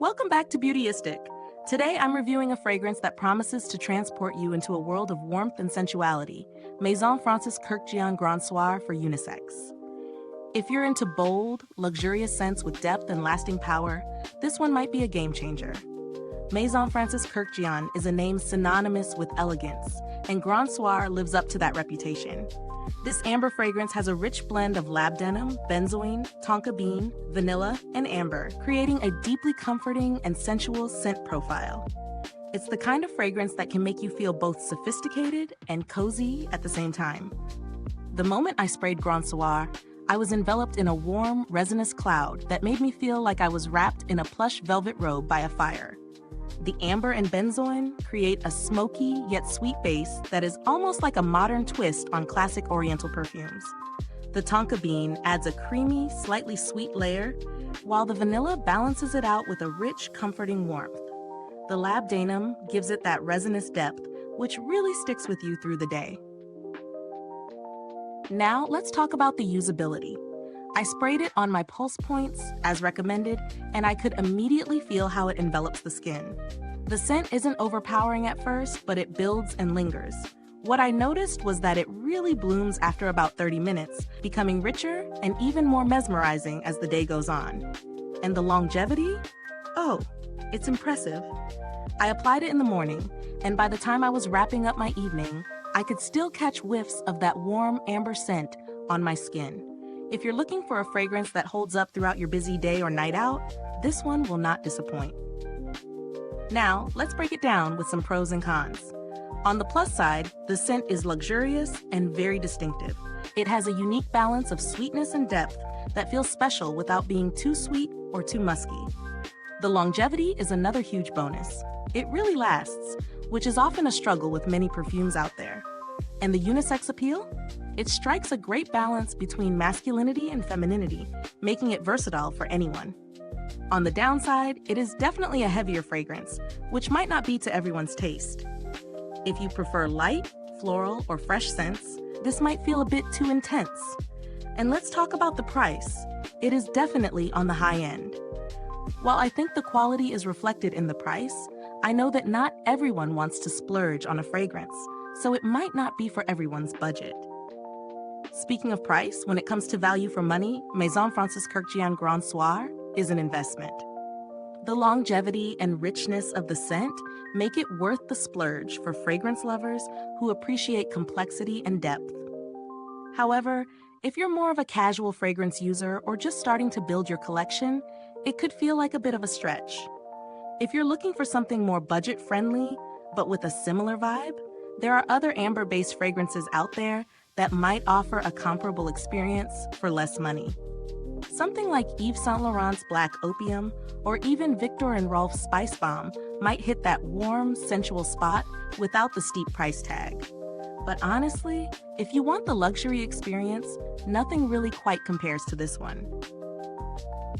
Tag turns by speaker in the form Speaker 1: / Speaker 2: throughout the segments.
Speaker 1: Welcome back to Beautyistic. Today I'm reviewing a fragrance that promises to transport you into a world of warmth and sensuality, Maison Francis Kurkdjian Grand Soir for Unisex. If you're into bold, luxurious scents with depth and lasting power, this one might be a game changer. Maison Francis Kurkdjian is a name synonymous with elegance, and Grand Soir lives up to that reputation. This amber fragrance has a rich blend of labdanum, benzoin, tonka bean, vanilla, and amber, creating a deeply comforting and sensual scent profile. It's the kind of fragrance that can make you feel both sophisticated and cozy at the same time. The moment I sprayed Grand Soir, I was enveloped in a warm, resinous cloud that made me feel like I was wrapped in a plush velvet robe by a fire. The amber and benzoin create a smoky yet sweet base that is almost like a modern twist on classic Oriental perfumes. The tonka bean adds a creamy, slightly sweet layer, while the vanilla balances it out with a rich, comforting warmth. The labdanum gives it that resinous depth, which really sticks with you through the day. Now, let's talk about the usability. I sprayed it on my pulse points, as recommended, and I could immediately feel how it envelops the skin. The scent isn't overpowering at first, but it builds and lingers. What I noticed was that it really blooms after about 30 minutes, becoming richer and even more mesmerizing as the day goes on. And the longevity? Oh, it's impressive. I applied it in the morning, and by the time I was wrapping up my evening, I could still catch whiffs of that warm amber scent on my skin. If you're looking for a fragrance that holds up throughout your busy day or night out, this one will not disappoint. Now, let's break it down with some pros and cons. On the plus side, the scent is luxurious and very distinctive. It has a unique balance of sweetness and depth that feels special without being too sweet or too musky. The longevity is another huge bonus. It really lasts, which is often a struggle with many perfumes out there. And the unisex appeal? It strikes a great balance between masculinity and femininity, making it versatile for anyone. On the downside, it is definitely a heavier fragrance, which might not be to everyone's taste. If you prefer light, floral, or fresh scents, this might feel a bit too intense. And let's talk about the price. It is definitely on the high end. While I think the quality is reflected in the price, I know that not everyone wants to splurge on a fragrance, so it might not be for everyone's budget. Speaking of price, when it comes to value for money, Maison Francis Kurkdjian Grand Soir is an investment. The longevity and richness of the scent make it worth the splurge for fragrance lovers who appreciate complexity and depth. However, if you're more of a casual fragrance user or just starting to build your collection, it could feel like a bit of a stretch. If you're looking for something more budget-friendly, but with a similar vibe, there are other amber-based fragrances out there that might offer a comparable experience for less money. Something like Yves Saint Laurent's Black Opium or even Viktor and Rolf's Spice Bomb might hit that warm, sensual spot without the steep price tag. But honestly, if you want the luxury experience, nothing really quite compares to this one.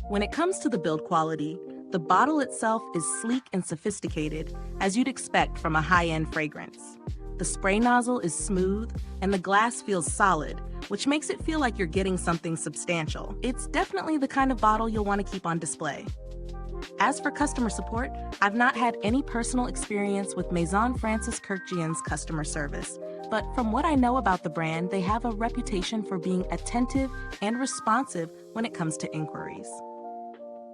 Speaker 1: When it comes to the build quality, the bottle itself is sleek and sophisticated, as you'd expect from a high-end fragrance. The spray nozzle is smooth, and the glass feels solid, which makes it feel like you're getting something substantial. It's definitely the kind of bottle you'll want to keep on display. As for customer support, I've not had any personal experience with Maison Francis Kurkdjian's customer service, but from what I know about the brand, they have a reputation for being attentive and responsive when it comes to inquiries.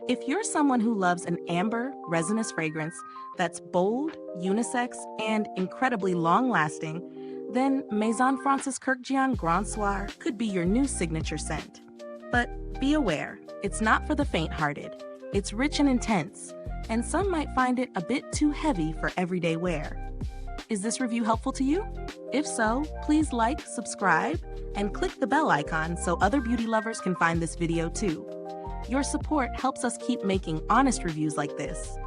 Speaker 1: If you're someone who loves an amber, resinous fragrance that's bold, unisex, and incredibly long-lasting, then Maison Francis Kurkdjian Grand Soir could be your new signature scent. But be aware, it's not for the faint-hearted. It's rich and intense, and some might find it a bit too heavy for everyday wear. Is this review helpful to you? If so, please like, subscribe, and click the bell icon so other beauty lovers can find this video too. Your support helps us keep making honest reviews like this.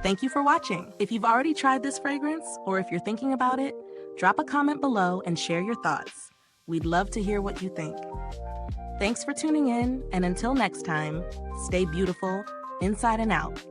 Speaker 1: Thank you for watching. If you've already tried this fragrance, or if you're thinking about it, drop a comment below and share your thoughts. We'd love to hear what you think. Thanks for tuning in, and until next time, stay beautiful, inside and out.